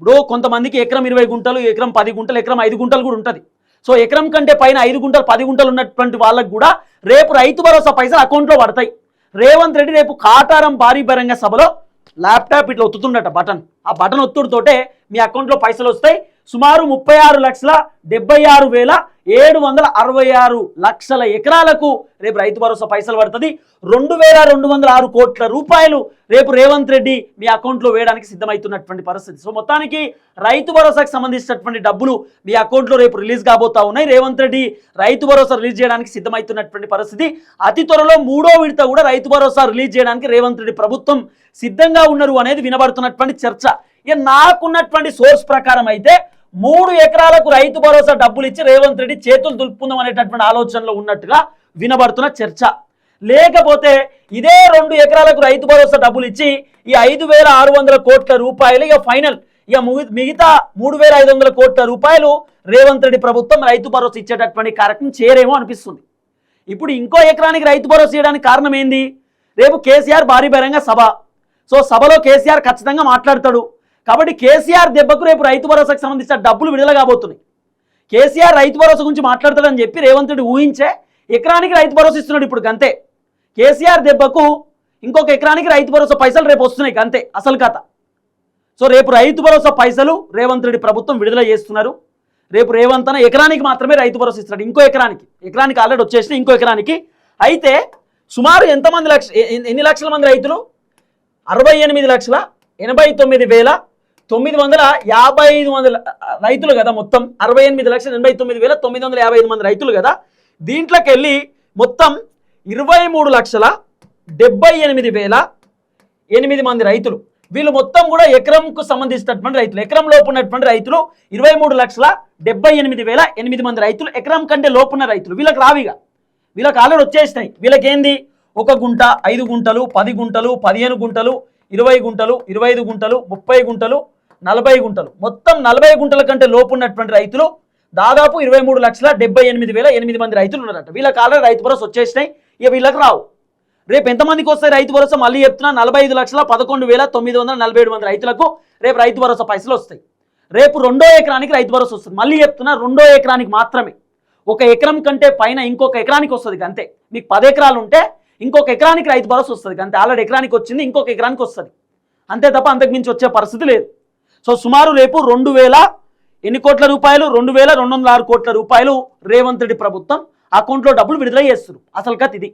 ఇప్పుడు కొంతమందికి ఎకరం 20 గుంటలు, ఎకరం 10 గుంటలు, ఎకరం 5 గుంటలు కూడా ఉంటుంది. సో ఎకరం కంటే పైన 5 గుంటలు 10 గుంటలు ఉన్నటువంటి వాళ్ళకు కూడా రేపు రైతు భరోసా పైసలు అకౌంట్లో పడతాయి. రేవంత్ రెడ్డి రేపు కాటారం భారీ బహిరంగ సభలో ల్యాప్టాప్ ఇట్లా ఒత్తుతుండట బటన్. ఆ బటన్ ఒత్తుడుతోటే మీ అకౌంట్లో పైసలు వస్తాయి. సుమారు 36,76,766 ఎకరాలకు రేపు రైతు భరోసా పైసలు పడుతుంది. 2,206 కోట్ల రూపాయలు రేపు రేవంత్ రెడ్డి మీ అకౌంట్లో వేయడానికి సిద్ధమవుతున్నటువంటి పరిస్థితి. సో మొత్తానికి రైతు భరోసాకి సంబంధించినటువంటి డబ్బులు మీ అకౌంట్లో రేపు రిలీజ్ కాబోతా ఉన్నాయి. రేవంత్ రెడ్డి రైతు భరోసా రిలీజ్ చేయడానికి సిద్ధమవుతున్నటువంటి పరిస్థితి. అతి త్వరలో 3వ విడత కూడా రైతు భరోసా రిలీజ్ చేయడానికి రేవంత్ రెడ్డి ప్రభుత్వం సిద్ధంగా ఉన్నారు అనేది వినబడుతున్నటువంటి చర్చ. ఇక నాకున్నటువంటి సోర్స్ ప్రకారం అయితే 3 ఎకరాలకు రైతు భరోసా డబ్బులు ఇచ్చి రేవంత్ రెడ్డి చేతులు దులుపుకుందాం అనేటటువంటి ఆలోచనలో ఉన్నట్టుగా వినబడుతున్న చర్చ. లేకపోతే ఇదే 2 ఎకరాలకు రైతు భరోసా డబ్బులు ఇచ్చి ఈ 5,600 కోట్ల రూపాయలు ఇక ఫైనల్, ఇక మిగతా 3,500 కోట్ల రూపాయలు రేవంత్ రెడ్డి ప్రభుత్వం రైతు భరోసా ఇచ్చేటటువంటి కార్యక్రమం చేయరేమో అనిపిస్తుంది. ఇప్పుడు ఇంకో ఎకరానికి రైతు భరోసా చేయడానికి కారణం ఏంది? రేపు కేసీఆర్ భారీ బహిరంగ సభ. సో సభలో కేసీఆర్ ఖచ్చితంగా మాట్లాడతాడు. కాబట్టి కేసీఆర్ దెబ్బకు రేపు రైతు భరోసాకు సంబంధించిన డబ్బులు విడుదల కాబోతున్నాయి. కేసీఆర్ రైతు భరోసా గురించి మాట్లాడతాడని చెప్పి రేవంత్ రెడ్డి ఊహించే ఎకరానికి రైతు భరోసా ఇస్తున్నాడు. ఇప్పుడు గంతే. కేసీఆర్ దెబ్బకు ఇంకొక ఎకరానికి రైతు భరోసా పైసలు రేపు వస్తున్నాయి గంతే అసలు కథ. సో రేపు రైతు భరోసా పైసలు రేవంత్ రెడ్డి ప్రభుత్వం విడుదల చేస్తున్నారు. రేపు రేవంత్ అన్న ఎకరానికి మాత్రమే రైతు భరోసా ఇస్తున్నాడు. ఇంకో ఎకరానికి ఆల్రెడీ వచ్చేసిన ఇంకో ఎకరానికి అయితే సుమారు ఎన్ని లక్షల మంది రైతులు? 68,89,955 రైతులు కదా. మొత్తం 68,89,955 మంది రైతులు కదా. దీంట్లోకి వెళ్ళి మొత్తం 23,78,008 మంది రైతులు. వీళ్ళు మొత్తం కూడా ఎకరంకు సంబంధించినటువంటి రైతులు. ఎకరం లోపు ఉన్నటువంటి రైతులు 23,78,008 మంది రైతులు. ఎకరం కంటే లోపున్న రైతులు వీళ్ళకి రావిగా, వీళ్ళకి ఆల్రెడీ వచ్చేసినాయి. వీళ్ళకేంది 1 గుంట, 5 గుంటలు, 10 గుంటలు, 15 గుంటలు, 20 గుంటలు, 25 గుంటలు, 30 గుంటలు, 40 గుంటలు, మొత్తం 40 గుంటల కంటే లోపు ఉన్నటువంటి రైతులు దాదాపు 23,78,008 మంది రైతులు ఉన్నారట. వీళ్ళకి ఆల్రెడీ రైతు భరోసా వచ్చేసినాయి. ఇక వీళ్ళకి రావు. రేపు ఎంతమందికి వస్తాయి రైతు భరోసా? మళ్ళీ చెప్తున్నా, 45,11,947 మంది రైతులకు రేపు రైతు భరోసా పైసలు వస్తాయి. రేపు 2వ ఎకరానికి రైతు భరోసా వస్తుంది. మళ్ళీ చెప్తున్నా, 2వ ఎకరానికి మాత్రమే. 1 ఎకరం కంటే పైన ఇంకొక ఎకరానికి వస్తుంది అంతే. మీకు 10 ఎకరాలు ఉంటే ఇంకొక ఎకరానికి రైతు భరోసా వస్తుంది అంతే. ఆల్రెడీ ఎకరానికి వచ్చింది, ఇంకొక ఎకరానికి వస్తుంది అంతే తప్ప అంతకు మించి వచ్చే పరిస్థితి లేదు. సో సుమారు రేపు 2,000 ఎన్ని కోట్ల రూపాయలు? 2,206 కోట్ల రూపాయలు రేవంత్ రెడ్డి ప్రభుత్వం అకౌంట్లో డబ్బులు విడుదల చేస్తున్నారు. అసలు కథ ఇది.